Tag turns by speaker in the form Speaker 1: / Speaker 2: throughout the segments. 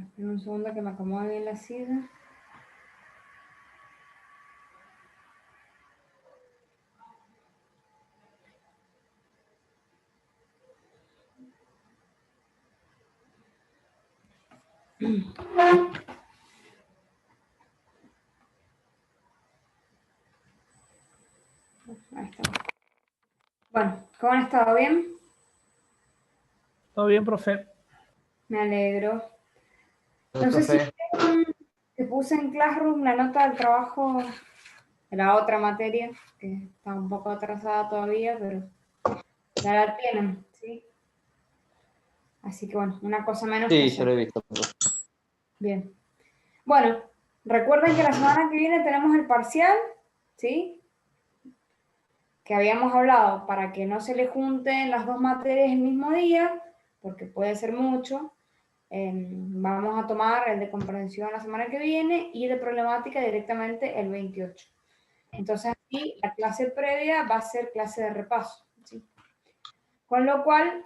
Speaker 1: Espera un segundo que me acomode bien la silla. Ahí está. Bueno, ¿cómo han estado? ¿Bien?
Speaker 2: Todo bien, profe.
Speaker 1: Me alegro. No sé si te puse en Classroom la nota del trabajo de la otra materia, que está un poco atrasada todavía, pero ya la tienen, ¿sí? Así que bueno, una cosa menos que
Speaker 3: Sí,
Speaker 1: hacer.
Speaker 3: yo lo he visto.
Speaker 1: Bien. Bueno, recuerden que la semana que viene tenemos el parcial, ¿sí? Que habíamos hablado para que no se le junten las dos materias el mismo día, porque puede ser mucho. Vamos a tomar el de comprensión la semana que viene y el de problemática directamente el 28. Entonces aquí la clase previa va a ser clase de repaso, ¿sí? Con lo cual,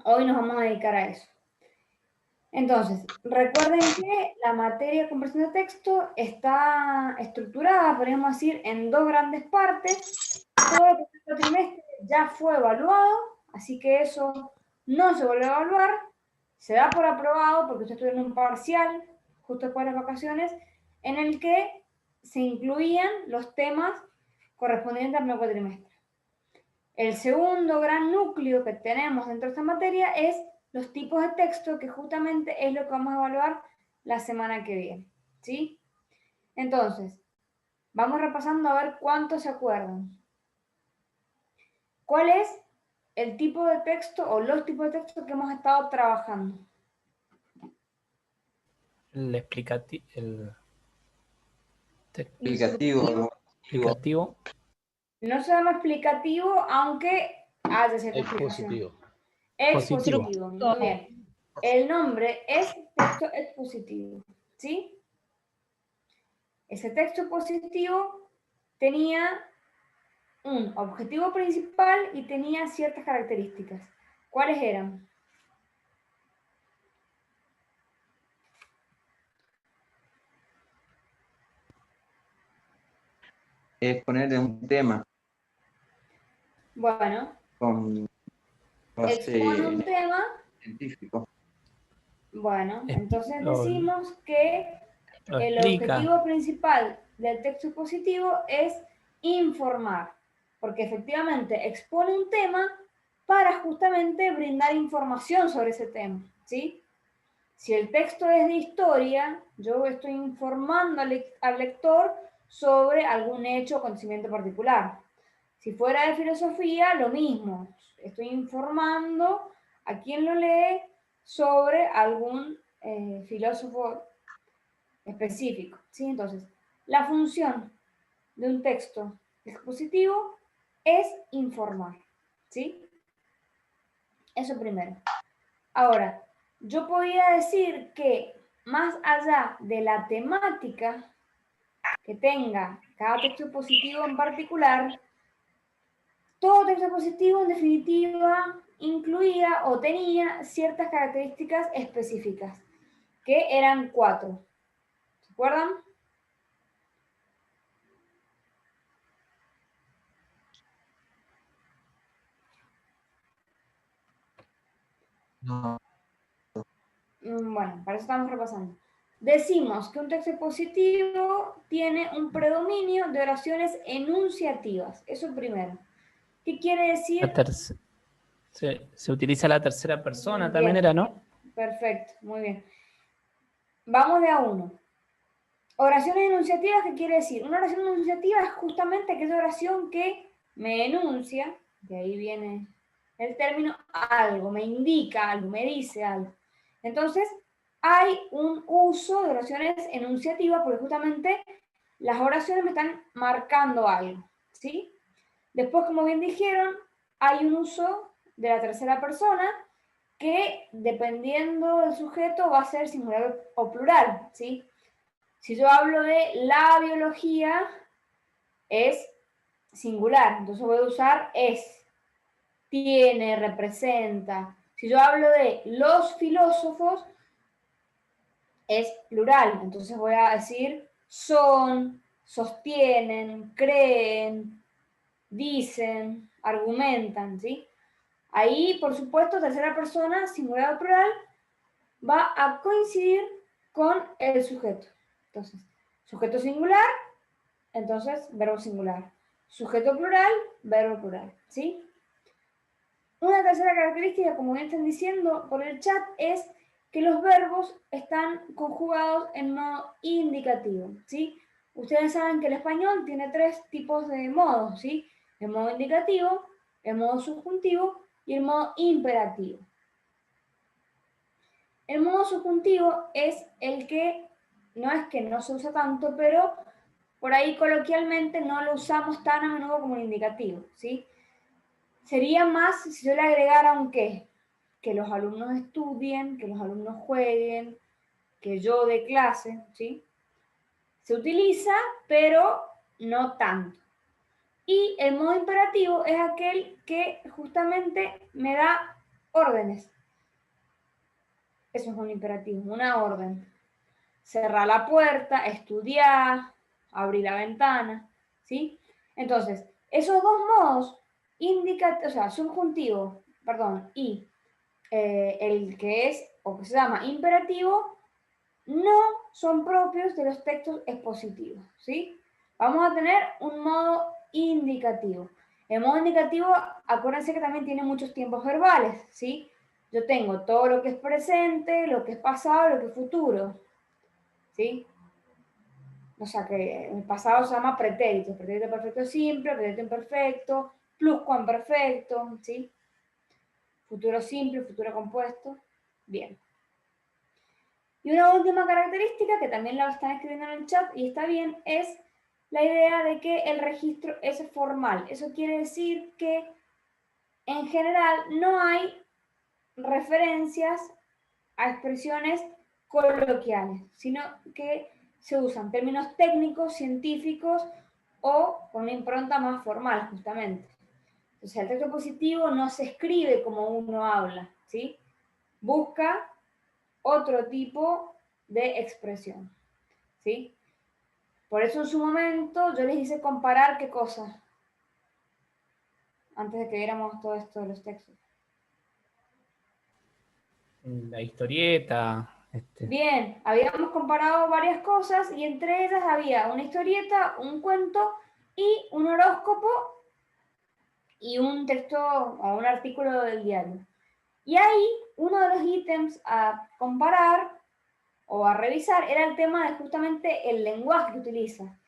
Speaker 1: hoy nos vamos a dedicar a eso. Entonces, recuerden que la materia de comprensión de texto está estructurada, podríamos decir, en dos grandes partes. Todo el primer trimestre ya fue evaluado, así que eso no se vuelve a evaluar. Se da por aprobado porque yo estoy en un parcial, justo después de las vacaciones, en el que se incluían los temas correspondientes al primer cuatrimestre. El segundo gran núcleo que tenemos dentro de esta materia es los tipos de texto, que justamente es lo que vamos a evaluar la semana que viene, ¿sí? Entonces, vamos repasando a ver cuántos se acuerdan. ¿Cuál es el tipo de texto o los tipos de texto que hemos estado trabajando?
Speaker 2: El explicativo.
Speaker 3: Explicativo.
Speaker 1: No se llama explicativo, aunque haya cierta explicación.
Speaker 4: Expositivo.
Speaker 1: Expositivo. Muy bien. El nombre es texto expositivo, ¿sí? Ese texto expositivo tenía un objetivo principal y tenía ciertas características. ¿Cuáles eran?
Speaker 3: Es ponerle un tema
Speaker 1: Bueno,
Speaker 3: con
Speaker 1: expone un
Speaker 3: base
Speaker 1: tema.
Speaker 3: científico.
Speaker 1: Bueno, entonces
Speaker 2: Lo
Speaker 1: decimos que el
Speaker 2: explica.
Speaker 1: objetivo principal del texto expositivo es informar, porque efectivamente expone un tema para justamente brindar información sobre ese tema, ¿sí? Si el texto es de historia, yo estoy informando al lector sobre algún hecho o acontecimiento particular. Si fuera de filosofía, lo mismo. Estoy informando a quien lo lee sobre algún filósofo específico, ¿sí? Entonces, la función de un texto expositivo es informar, ¿sí? Eso primero. Ahora, yo podría decir que más allá de la temática que tenga cada texto expositivo en particular, todo texto expositivo en definitiva incluía o tenía ciertas características específicas, que eran 4. ¿Se acuerdan?
Speaker 3: No.
Speaker 1: Bueno, para eso estamos repasando. Decimos que un texto expositivo tiene un predominio de oraciones enunciativas. Eso primero. ¿Qué quiere decir?
Speaker 2: Se utiliza la tercera persona,
Speaker 1: Bien,
Speaker 2: también era, ¿no?
Speaker 1: perfecto, muy bien. Vamos de a uno. Oraciones enunciativas, ¿qué quiere decir? Una oración enunciativa es justamente aquella oración que me enuncia, de ahí viene el término, algo, me indica algo, me dice algo. Entonces, hay un uso de oraciones enunciativas porque justamente las oraciones me están marcando algo, ¿sí? Después, como bien dijeron, hay un uso de la tercera persona que, dependiendo del sujeto, va a ser singular o plural, ¿sí? Si yo hablo de la biología, es singular, entonces voy a usar es, tiene, representa. Si yo hablo de los filósofos, es plural. Entonces voy a decir son, sostienen, creen, dicen, argumentan, ¿sí? Ahí, por supuesto, tercera persona, singular o plural, va a coincidir con el sujeto. Entonces, sujeto singular, entonces verbo singular. Sujeto plural, verbo plural, ¿sí? Una tercera característica, como bien están diciendo por el chat, es que los verbos están conjugados en modo indicativo, ¿sí? Ustedes saben que el español tiene 3 tipos de modos, ¿sí? El modo indicativo, el modo subjuntivo y el modo imperativo. El modo subjuntivo es el que no es que no se usa tanto, pero por ahí coloquialmente no lo usamos tan a menudo como el indicativo, ¿sí? Sería más si yo le agregara un qué, que los alumnos estudien, que los alumnos jueguen, que yo dé clase, ¿sí? Se utiliza, pero no tanto. Y el modo imperativo es aquel que justamente me da órdenes. Eso es un imperativo, una orden. Cerrar la puerta, estudiar, abrir la ventana, ¿sí? Entonces, esos dos modos, o sea, subjuntivo, perdón, y el que es, o que se llama imperativo, no son propios de los textos expositivos, ¿sí? Vamos a tener un modo indicativo. El modo indicativo, acuérdense que también tiene muchos tiempos verbales, ¿sí? Yo tengo todo lo que es presente, lo que es pasado, lo que es futuro, ¿sí? O sea que el pasado se llama pretérito, pretérito perfecto simple, pretérito imperfecto, pluscuamperfecto, ¿sí? Futuro simple, futuro compuesto. Bien. Y una última característica, que también la están escribiendo en el chat y está bien, es la idea de que el registro es formal. Eso quiere decir que en general no hay referencias a expresiones coloquiales, sino que se usan términos técnicos, científicos o con una impronta más formal, justamente. Entonces, el texto positivo no se escribe como uno habla, ¿sí? Busca otro tipo de expresión, ¿sí? Por eso en su momento yo les hice comparar qué cosas, antes de que viéramos todo esto de los textos.
Speaker 2: La historieta.
Speaker 1: Bien, habíamos comparado varias cosas y entre ellas había una historieta, un cuento y un horóscopo y un texto o un artículo del diario. Y ahí uno de los ítems a comparar o a revisar era el tema de justamente el lenguaje que utiliza.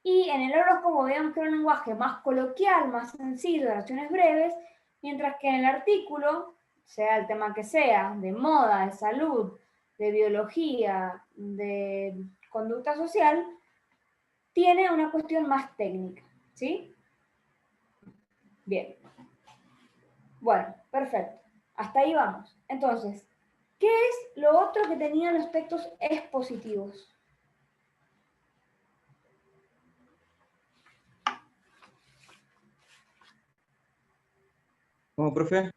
Speaker 1: Y en el horóscopo veíamos que era un lenguaje más coloquial, más sencillo, de oraciones breves, mientras que en el artículo, sea el tema que sea, de moda, de salud, de biología, de conducta social, tiene una cuestión más técnica, ¿sí? Bien. Bueno, perfecto. Hasta ahí vamos. Entonces, ¿qué es lo otro que tenían los textos expositivos?
Speaker 3: ¿Cómo, profe?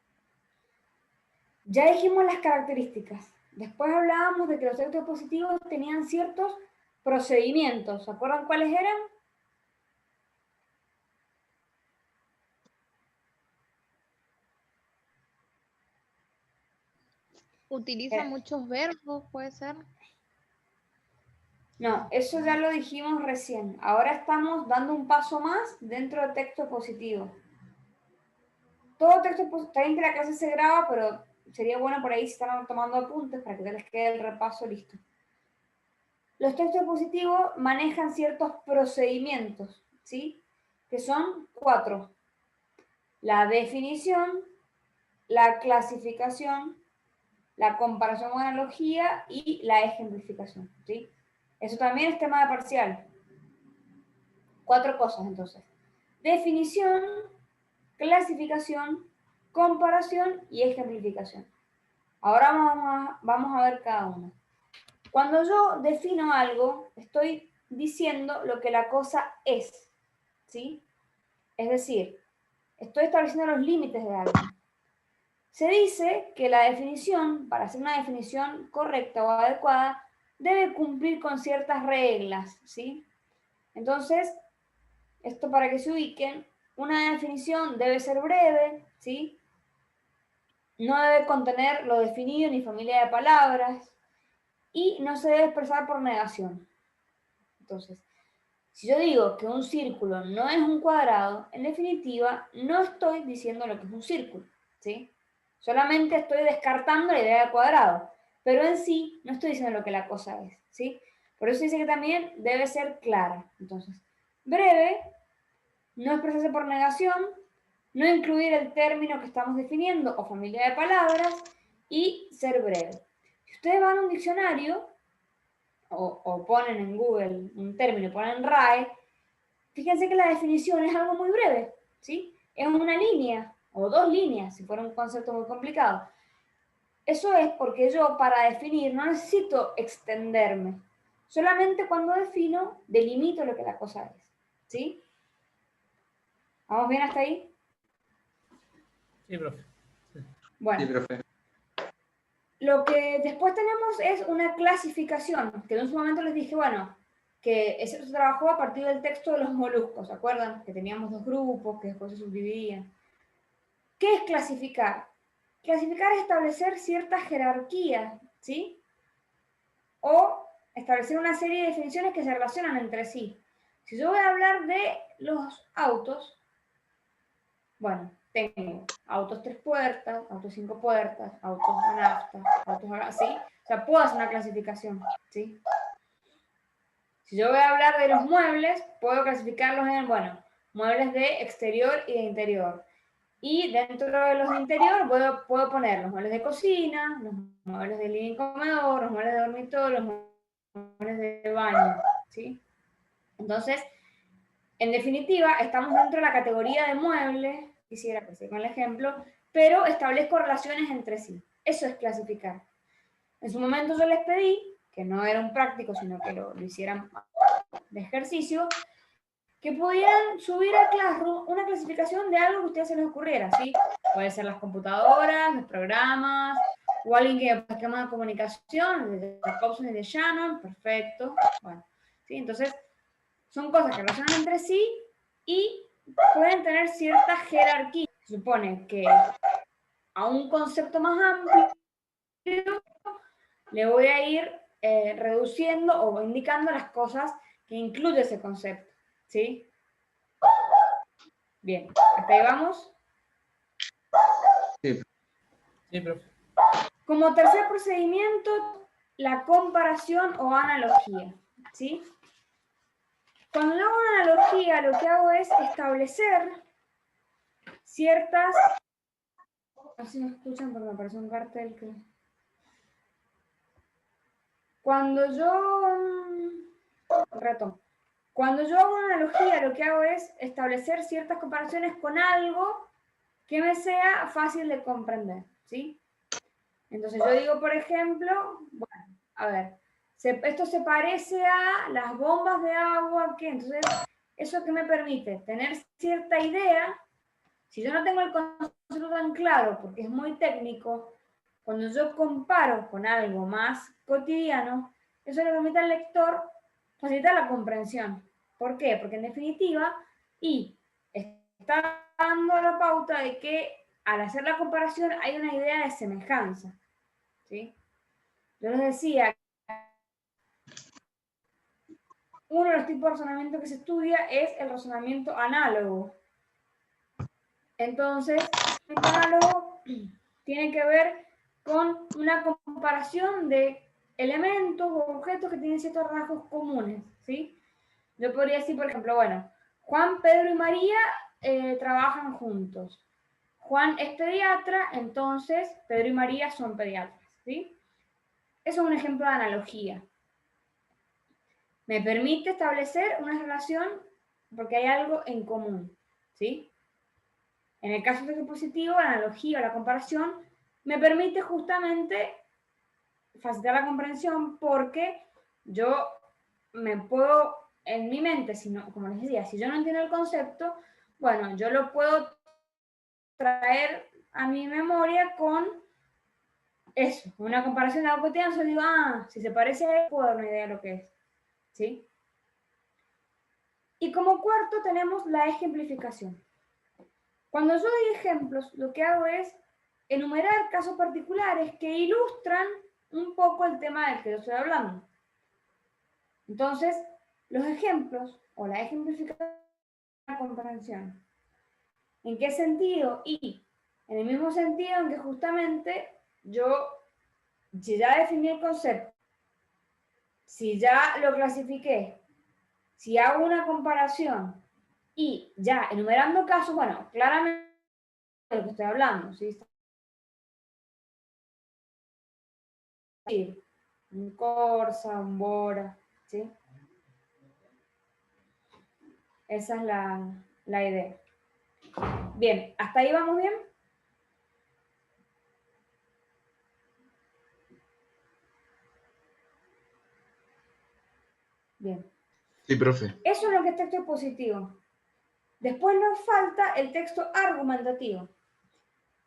Speaker 1: Ya dijimos las características. Después hablábamos de que los textos expositivos tenían ciertos procedimientos. ¿Se acuerdan cuáles eran?
Speaker 4: Utiliza muchos verbos, puede ser.
Speaker 1: No, eso ya lo dijimos recién. Ahora estamos dando un paso más dentro del texto positivo. Todo texto positivo, está bien que la clase se graba, pero sería bueno por ahí si están tomando apuntes para que les quede el repaso listo. Los textos positivos manejan ciertos procedimientos, ¿sí? Que son 4. La definición, la clasificación, la comparación o analogía y la ejemplificación, ¿sí? Eso también es tema de parcial. 4 cosas, entonces. Definición, clasificación, comparación y ejemplificación. Ahora vamos a ver cada uno. Cuando yo defino algo, estoy diciendo lo que la cosa es, ¿sí? Es decir, estoy estableciendo los límites de algo. Se dice que la definición, para hacer una definición correcta o adecuada, debe cumplir con ciertas reglas, ¿sí? Entonces, esto para que se ubiquen, una definición debe ser breve, ¿sí? No debe contener lo definido ni familia de palabras y no se debe expresar por negación. Entonces, si yo digo que un círculo no es un cuadrado, en definitiva, no estoy diciendo lo que es un círculo, ¿sí? Solamente estoy descartando la idea de cuadrado, pero en sí no estoy diciendo lo que la cosa es, ¿sí? Por eso dice que también debe ser clara. Entonces, breve, no expresarse por negación, no incluir el término que estamos definiendo o familia de palabras y ser breve. Si ustedes van a un diccionario o ponen en Google un término, ponen RAE, fíjense que la definición es algo muy breve, ¿sí? Es una línea o dos líneas, si fuera un concepto muy complicado. Eso es porque yo para definir no necesito extenderme. Solamente cuando defino, delimito lo que la cosa es, ¿sí? ¿Vamos bien hasta ahí?
Speaker 2: Sí, profe.
Speaker 1: Bueno.
Speaker 3: Sí, profe.
Speaker 1: Lo que después tenemos es una clasificación, que en un momento les dije, bueno, que eso se trabajó a partir del texto de los moluscos, ¿se acuerdan? Que teníamos dos grupos que después se subdividían. ¿Qué es clasificar? Clasificar es establecer cierta jerarquía, ¿sí? O establecer una serie de definiciones que se relacionan entre sí. Si yo voy a hablar de los autos, bueno, tengo autos 3 puertas, autos 5 puertas, autos a nafta, autos así. O sea, puedo hacer una clasificación, ¿sí? Si yo voy a hablar de los muebles, puedo clasificarlos en, bueno, muebles de exterior y de interior. Y dentro de los de interior puedo poner los muebles de cocina, los muebles de living comedor, los muebles de dormitorio, los muebles de baño, ¿sí? Entonces, en definitiva, estamos dentro de la categoría de muebles, quisiera que sea con el ejemplo, pero establezco relaciones entre sí. Eso es clasificar. En su momento yo les pedí, que no era un práctico, sino que lo hicieran de ejercicio, que pudieran subir a Classroom una clasificación de algo que a ustedes se les ocurriera, ¿sí? Puede ser las computadoras, los programas, o alguien que esquema de comunicación, de Jacobson y de Shannon, perfecto. Bueno, ¿sí? Entonces, son cosas que relacionan entre sí y pueden tener cierta jerarquía. Se supone que a un concepto más amplio le voy a ir reduciendo o indicando las cosas que incluye ese concepto, ¿sí? Bien, hasta ahí vamos.
Speaker 3: Sí.
Speaker 2: Sí, profe.
Speaker 1: Como tercer procedimiento, la comparación o analogía, ¿sí? Cuando yo hago una analogía, lo que hago es establecer ciertas... Así me escuchan porque me apareció un cartel que... Cuando yo... Retomo. Cuando yo hago una analogía, lo que hago es establecer ciertas comparaciones con algo que me sea fácil de comprender, ¿sí? Entonces yo digo, por ejemplo, bueno, a ver, esto se parece a las bombas de agua, ¿qué? Entonces, ¿eso qué me permite? Tener cierta idea. Si yo no tengo el concepto tan claro, porque es muy técnico, cuando yo comparo con algo más cotidiano, eso le permite al lector facilitar la comprensión. ¿Por qué? Porque en definitiva, y está dando la pauta de que al hacer la comparación hay una idea de semejanza, ¿sí? Yo les decía, uno de los tipos de razonamiento que se estudia es el razonamiento análogo. Entonces, el análogo tiene que ver con una comparación de elementos o objetos que tienen ciertos rasgos comunes, ¿sí? Yo podría decir, por ejemplo, bueno, Juan, Pedro y María trabajan juntos. Juan es pediatra, entonces Pedro y María son pediatras, ¿sí? Eso es un ejemplo de analogía. Me permite establecer una relación porque hay algo en común, ¿sí? En el caso de positivo, la analogía o la comparación me permite justamente facilitar la comprensión porque yo me puedo, en mi mente, si no, como les decía, si yo no entiendo el concepto, bueno, yo lo puedo traer a mi memoria con eso, una comparación de algo cotidiano, yo digo, ah, si se parece a él, puedo dar una idea de lo que es, ¿sí? Y como cuarto tenemos la ejemplificación. Cuando yo doy ejemplos, lo que hago es enumerar casos particulares que ilustran un poco el tema del que yo estoy hablando. Entonces, los ejemplos o la ejemplificación de la comparación. ¿En qué sentido? Y en el mismo sentido en que justamente yo, si ya definí el concepto, si ya lo clasifiqué, si hago una comparación y ya enumerando casos, bueno, claramente de lo que estoy hablando, ¿sí? Un Corsa, un Bora, ¿sí? Esa es la idea. Bien, ¿hasta ahí vamos bien? Bien.
Speaker 5: Sí, profe.
Speaker 1: Eso es lo que es texto expositivo. Después nos falta el texto argumentativo.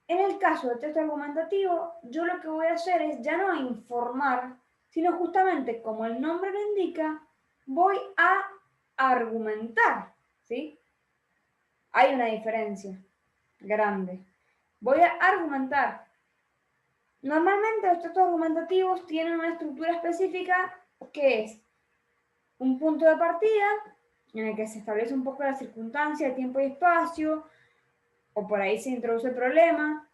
Speaker 1: En el caso del texto argumentativo, yo lo que voy a hacer es ya no informar, sino justamente, como el nombre lo indica, voy a argumentar, ¿sí? Hay una diferencia grande. Voy a argumentar. Normalmente los textos argumentativos tienen una estructura específica que es un punto de partida en el que se establece un poco la circunstancia de tiempo y espacio, o por ahí se introduce el problema,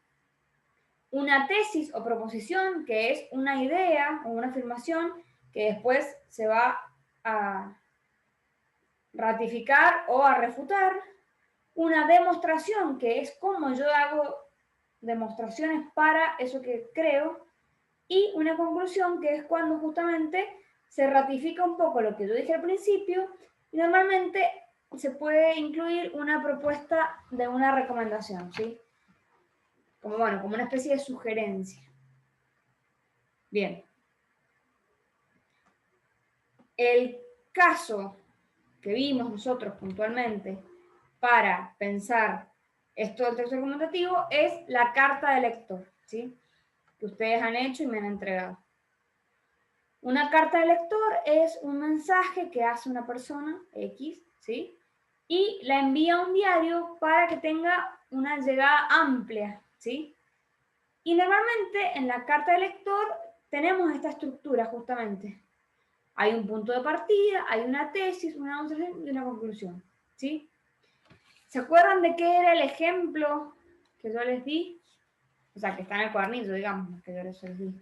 Speaker 1: una tesis o proposición, que es una idea o una afirmación que después se va a ratificar o a refutar, una demostración, que es cómo yo hago demostraciones para eso que creo, y una conclusión, que es cuando justamente se ratifica un poco lo que yo dije al principio, y normalmente se puede incluir una propuesta de una recomendación, ¿sí? Como, bueno, como una especie de sugerencia. Bien. El caso que vimos nosotros puntualmente para pensar esto del texto argumentativo es la carta del lector, ¿sí? Que ustedes han hecho y me han entregado. Una carta del lector es un mensaje que hace una persona X, ¿sí? Y la envía a un diario para que tenga una llegada amplia, ¿sí? Y normalmente en la carta del lector tenemos esta estructura justamente. Hay un punto de partida, hay una tesis, una demostración y una conclusión, ¿sí? ¿Se acuerdan de qué era el ejemplo que yo les di? O sea, que está en el cuadernillo, digamos, que yo les di.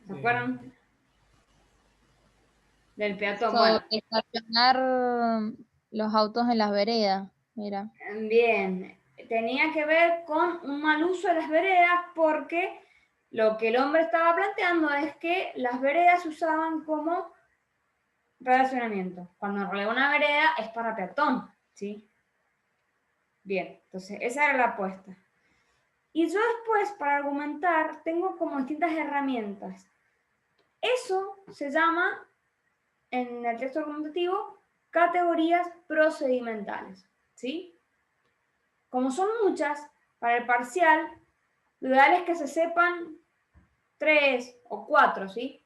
Speaker 1: ¿Se acuerdan? Del peatón. Bueno,
Speaker 4: Sobre estacionar los autos en las veredas, mira.
Speaker 1: bien. Tenía que ver con un mal uso de las veredas porque lo que el hombre estaba planteando es que las veredas se usaban como relacionamiento, cuando en realidad una vereda es para peatón, ¿sí? Bien, entonces esa era la apuesta. Y yo después, para argumentar, tengo como distintas herramientas. Eso se llama, en el texto argumentativo, categorías procedimentales, ¿sí? Como son muchas, para el parcial, lo ideal es que se sepan 3 o 4, ¿sí?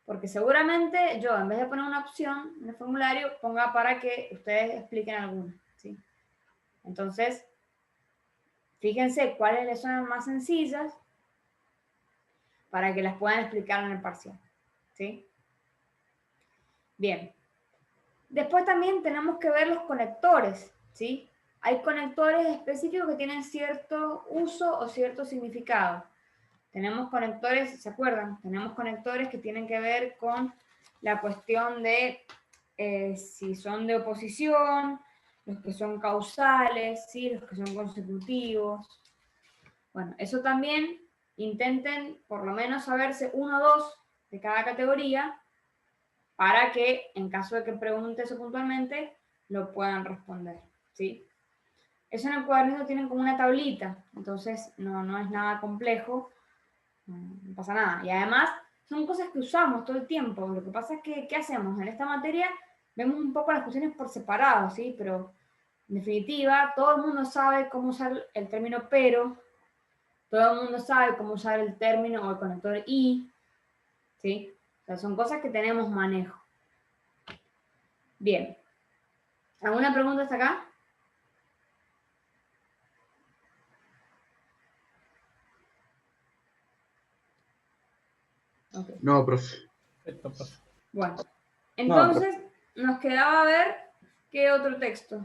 Speaker 1: Porque seguramente yo, en vez de poner una opción en el formulario, ponga para que ustedes expliquen alguna, ¿sí? Entonces, fíjense cuáles les son más sencillas para que las puedan explicar en el parcial, ¿sí? Bien. Después también tenemos que ver los conectores, ¿sí? Hay conectores específicos que tienen cierto uso o cierto significado. Tenemos conectores, ¿se acuerdan? Tenemos conectores que tienen que ver con la cuestión de si son de oposición, los que son causales, ¿sí? Los que son consecutivos. Bueno, eso también intenten por lo menos saberse 1 o 2 de cada categoría para que en caso de que pregunte eso puntualmente lo puedan responder, ¿sí? Eso en el cuadernillo tienen como una tablita, entonces no es nada complejo, no pasa nada. Y además son cosas que usamos todo el tiempo. Lo que pasa es que, ¿qué hacemos? En esta materia vemos un poco las cuestiones por separado, ¿sí? Pero, en definitiva, todo el mundo sabe cómo usar el término pero, todo el mundo sabe cómo usar el término o el conector y, ¿sí? O sea, son cosas que tenemos manejo. Bien. ¿Alguna pregunta hasta acá? Okay.
Speaker 5: No, profe.
Speaker 2: Perfecto, profe.
Speaker 1: Bueno,
Speaker 3: No,
Speaker 1: entonces nos quedaba ver qué otro texto.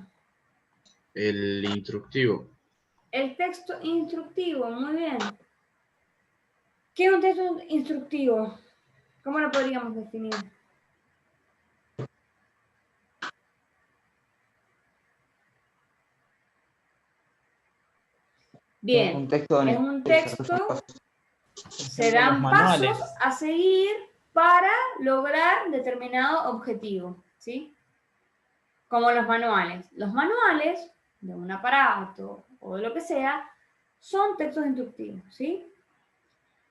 Speaker 5: El instructivo.
Speaker 1: El texto instructivo, muy bien. ¿Qué es un texto instructivo? ¿Cómo lo podríamos definir? Bien,
Speaker 3: Un texto
Speaker 1: es
Speaker 3: donde
Speaker 1: un
Speaker 3: se desarrollan
Speaker 1: texto,
Speaker 3: pasos.
Speaker 1: se
Speaker 2: Ejemplo, los
Speaker 1: dan
Speaker 2: manuales.
Speaker 1: pasos a seguir para lograr determinado objetivo, ¿sí? Como los manuales. Los manuales de un aparato o de lo que sea son textos instructivos, ¿sí?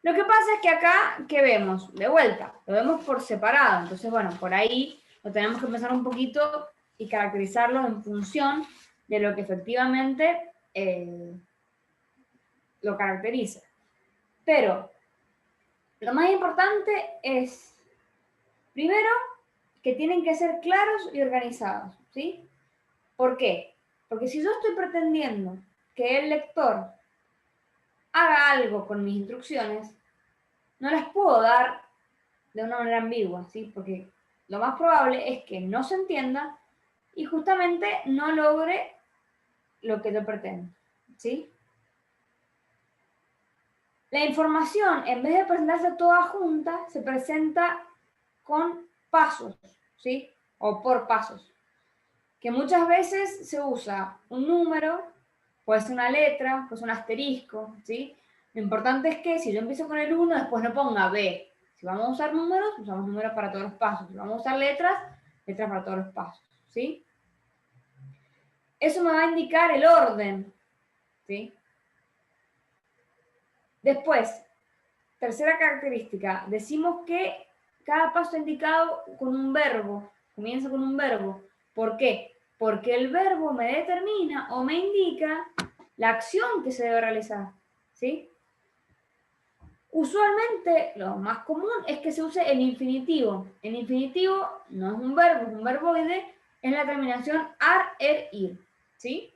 Speaker 1: Lo que pasa es que acá, ¿qué vemos? De vuelta, lo vemos por separado. Entonces, bueno, por ahí lo tenemos que pensar un poquito y caracterizarlo en función de lo que efectivamente lo caracteriza. Pero lo más importante es, primero, que tienen que ser claros y organizados, ¿sí? ¿Por qué? Porque si yo estoy pretendiendo que el lector haga algo con mis instrucciones, no las puedo dar de una manera ambigua, ¿sí? Porque lo más probable es que no se entienda y justamente no logre lo que yo pretendo, ¿sí? La información, en vez de presentarse toda junta, se presenta con pasos, ¿sí? O por pasos. Que muchas veces se usa un número, puede ser una letra, puede ser un asterisco, ¿sí? Lo importante es que si yo empiezo con el 1, después no ponga B. Si vamos a usar números, usamos números para todos los pasos. Si vamos a usar letras, letras para todos los pasos, ¿sí? Eso me va a indicar el orden, ¿sí? Después, tercera característica, decimos que cada paso está indicado con un verbo, comienza con un verbo. ¿Por qué? Porque el verbo me determina o me indica la acción que se debe realizar, ¿sí? Usualmente, lo más común es que se use el infinitivo. El infinitivo no es un verbo, es un verboide, es la terminación ar, er, ir, ¿sí?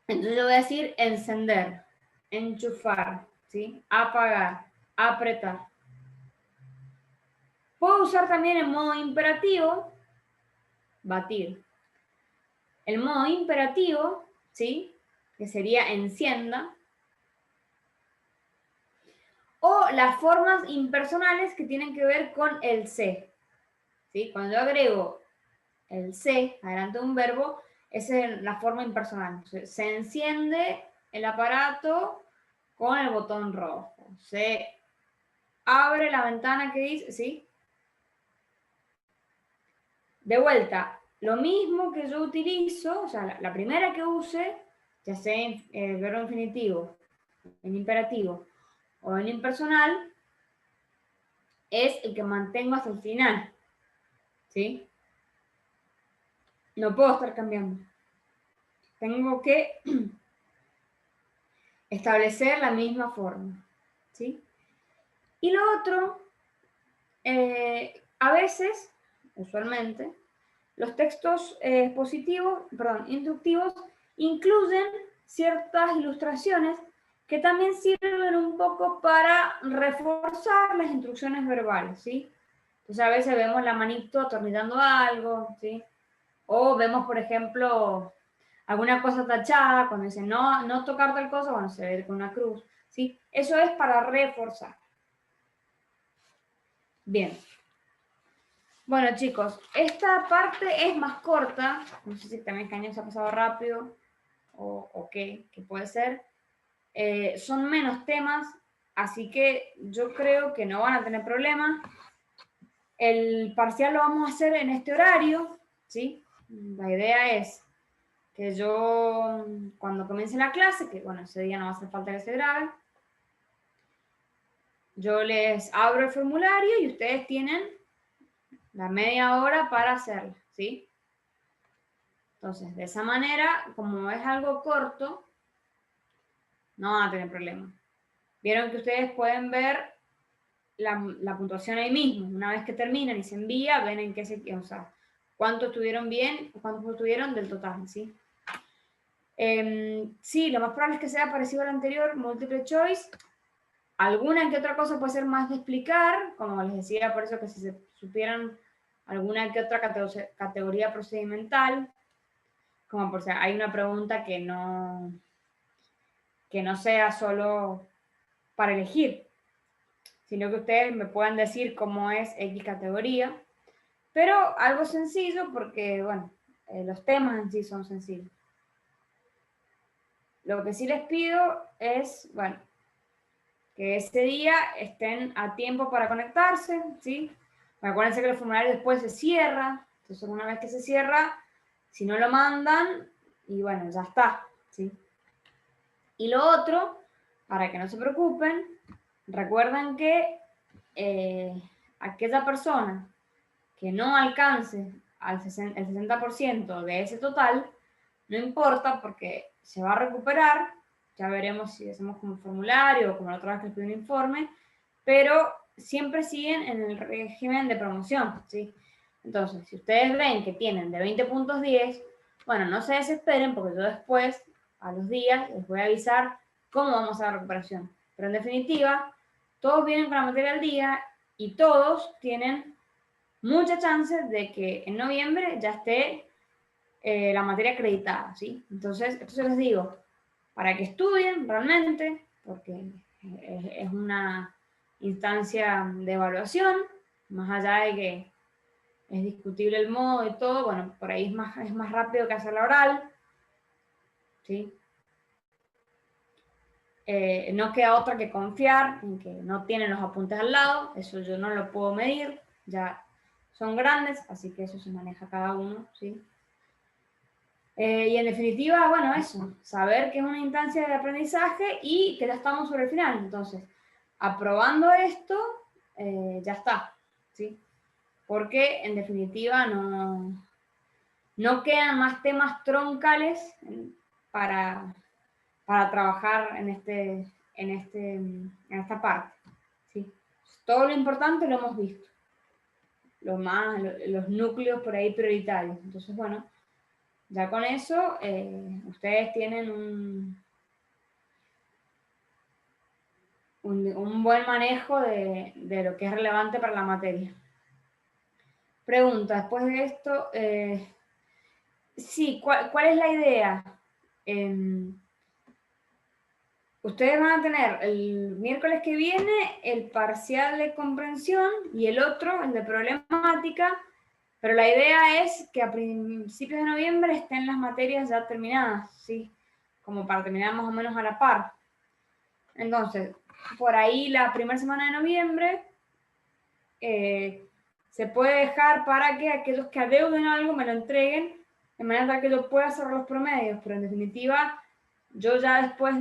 Speaker 1: Entonces yo voy a decir encender, enchufar, ¿sí? Apagar, apretar. Puedo usar también el modo imperativo, batir. El modo imperativo, ¿sí? Que sería encienda. O las formas impersonales que tienen que ver con el se, ¿sí? Cuando yo agrego el se adelante de un verbo, esa es la forma impersonal. Entonces, se enciende el aparato con el botón rojo. Se abre la ventana que dice, ¿sí? De vuelta, lo mismo que yo utilizo, o sea, la primera que use, ya sea en el verbo infinitivo, en imperativo o en impersonal, es el que mantengo hasta el final, ¿sí? No puedo estar cambiando. Tengo que establecer la misma forma, ¿sí? Y lo otro, a veces, usualmente, los textos instructivos, incluyen ciertas ilustraciones que también sirven un poco para reforzar las instrucciones verbales, ¿sí? Entonces a veces vemos la manito atornillando algo, ¿sí? O vemos, por ejemplo, alguna cosa tachada, cuando dicen no, no tocar tal cosa, bueno, se ve con una cruz, ¿sí? Eso es para reforzar. Bien. Bueno, chicos, esta parte es más corta. No sé si también este año se ha pasado rápido o qué puede ser. Son menos temas, así que yo creo que no van a tener problemas. El parcial lo vamos a hacer en este horario, ¿sí? La idea es que yo, cuando comience la clase, que bueno, ese día no va a hacer falta que se grabe, yo les abro el formulario y ustedes tienen la media hora para hacerlo, ¿sí? Entonces, de esa manera, como es algo corto, no van a tener problema. Vieron que ustedes pueden ver la puntuación ahí mismo. Una vez que terminan y se envía, ven en qué o sea, cuánto estuvieron bien, cuánto estuvieron del total, ¿sí? Sí, lo más probable es que sea parecido al anterior, multiple choice. Alguna que otra cosa puede ser más de explicar, como les decía, por eso que si se supieran alguna que otra categoría procedimental, como por si hay una pregunta que no sea solo para elegir, sino que ustedes me puedan decir cómo es X categoría, pero algo sencillo porque, bueno, los temas en sí son sencillos. Lo que sí les pido es, bueno, que ese día estén a tiempo para conectarse, ¿sí? Acuérdense que el formulario después se cierra, entonces una vez que se cierra, si no lo mandan, y bueno, ya está, ¿sí? Y lo otro, para que no se preocupen, recuerden que aquella persona que no alcance el 60% de ese total, no importa porque se va a recuperar, ya veremos si hacemos como formulario o como la otra vez que les pedí un informe, pero siempre siguen en el régimen de promoción, ¿sí? Entonces, si ustedes ven que tienen de 20 puntos 10, bueno, no se desesperen porque yo después, a los días, les voy a avisar cómo vamos a la recuperación. Pero en definitiva, todos vienen con la materia al día y todos tienen mucha chance de que en noviembre ya esté la materia acreditada, ¿sí? Entonces, esto se les digo, para que estudien realmente, porque es una instancia de evaluación, más allá de que es discutible el modo y todo, bueno, por ahí es más rápido que hacer la oral, ¿sí? No queda otra que confiar en que no tienen los apuntes al lado, eso yo no lo puedo medir, ya son grandes, así que eso se maneja cada uno, ¿sí? Y en definitiva, bueno, eso, saber que es una instancia de aprendizaje y que ya estamos sobre el final. Entonces, aprobando esto, ya está, ¿sí? Porque en definitiva no quedan más temas troncales para trabajar en esta parte, ¿sí? Todo lo importante lo hemos visto, los núcleos por ahí prioritarios. Entonces, bueno, ya con eso, ustedes tienen un buen manejo de lo que es relevante para la materia. Pregunta, después de esto, sí, ¿cuál es la idea? Ustedes van a tener el miércoles que viene el parcial de comprensión y el otro, el de problemática, pero la idea es que a principios de noviembre estén las materias ya terminadas, ¿sí? Como para terminar más o menos a la par. Entonces, por ahí la primera semana de noviembre se puede dejar para que aquellos que adeuden algo me lo entreguen, de manera tal que yo pueda cerrar los promedios, pero en definitiva, yo ya después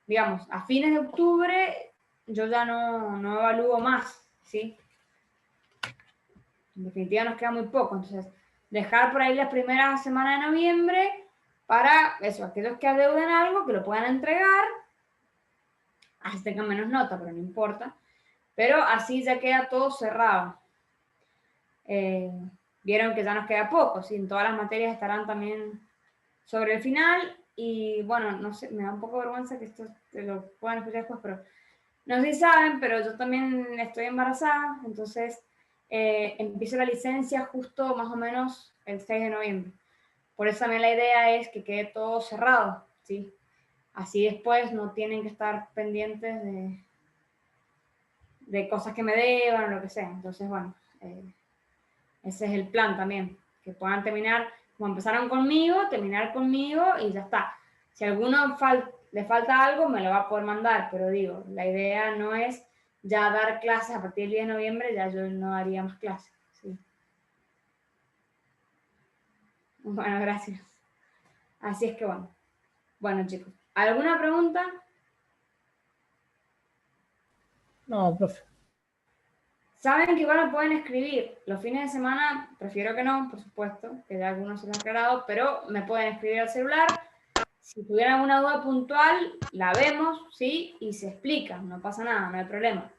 Speaker 1: digamos, a fines de octubre, yo ya no evalúo más, ¿sí? En definitiva nos queda muy poco, entonces dejar por ahí las primeras semanas de noviembre para eso, aquellos que adeuden algo, que lo puedan entregar, así tengan menos nota, pero no importa, pero así ya queda todo cerrado. Vieron que ya nos queda poco, ¿sí? En todas las materias estarán también sobre el final y bueno, no sé, me da un poco de vergüenza que esto te lo puedan escuchar después, pero no sé si saben, pero yo también estoy embarazada, entonces empiezo la licencia justo más o menos el 6 de noviembre. Por eso también la idea es que quede todo cerrado, ¿sí? Así después no tienen que estar pendientes de cosas que me deban o lo que sea. Entonces, bueno, ese es el plan también, que puedan terminar, como empezaron conmigo, terminar conmigo y ya está. Si a alguno le falta algo, me lo va a poder mandar, pero digo, la idea no es ya dar clases a partir del 10 de noviembre, ya yo no daría más clases. ¿Sí? Bueno, gracias. Así es que bueno. Bueno, chicos, ¿alguna pregunta?
Speaker 2: No, profe.
Speaker 1: Saben que igual me pueden escribir. Los fines de semana, prefiero que no, por supuesto, que ya algunos se lo han aclarado, pero me pueden escribir al celular. Si tuvieran alguna duda puntual, la vemos, ¿sí? Y se explica, no pasa nada, no hay problema.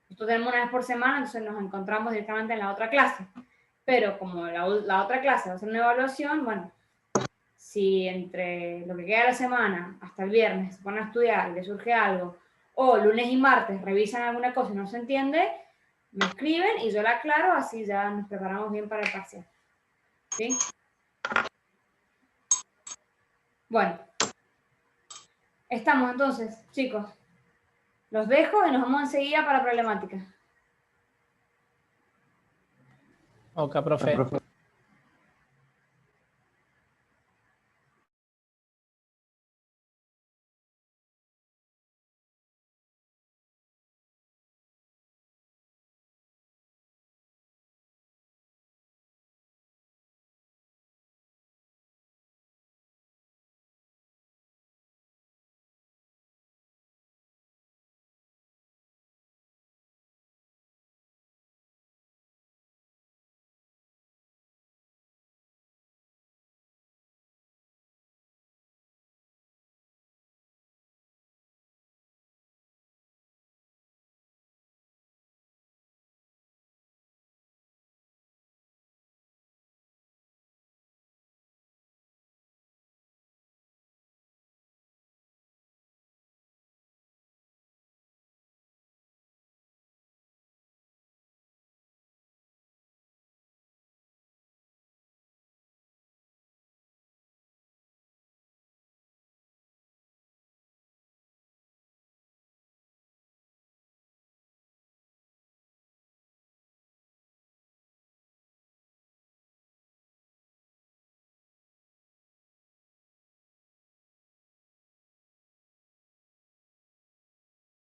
Speaker 1: Nosotros tenemos una vez por semana, entonces nos encontramos directamente en la otra clase. Pero como la otra clase va a ser una evaluación, bueno, si entre lo que queda de la semana hasta el viernes se ponen a estudiar, les surge algo, o lunes y martes revisan alguna cosa y no se entiende, me escriben y yo la aclaro, así ya nos preparamos bien para el parcial. ¿Sí? Bueno, estamos entonces, chicos. Los dejo y nos vamos enseguida para problemática.
Speaker 2: Ok, profe.
Speaker 3: Profe.